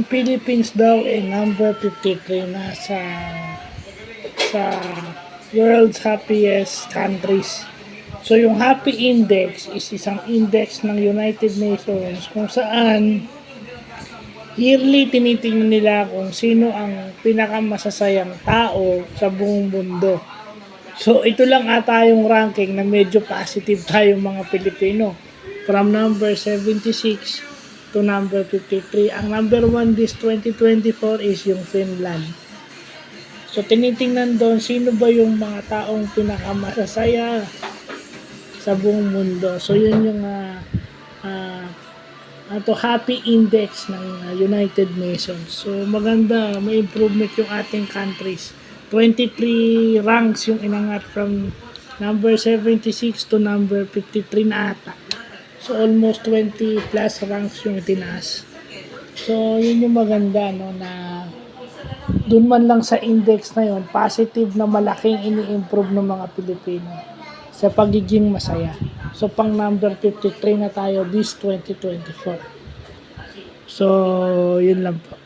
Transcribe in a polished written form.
ang Philippines daw ay number 53 na sa world's happiest countries. So yung Happy Index is isang index ng United Nations kung saan yearly tinitingnan nila kung sino ang pinakamasasayang tao sa buong mundo. So ito lang ata yung ranking na medyo positive tayo mga Pilipino. From number 76 to number 53. Ang number 1 this 2024 is yung Finland. So tinitingnan doon sino ba yung mga taong pinakamasasaya sa buong mundo. So yun yung Happy Index ng United Nations. So maganda, may improvement yung ating countries. 23 ranks yung inangat from number 76 to number 53 na ata. So almost 20 plus ranks yung tinaas. So yun yung maganda, no, na doon man lang sa index na yun, positive na malaking ini-improve ng mga Pilipino sa pagiging masaya. So pang number 53 na tayo this 2024. So yun lang po.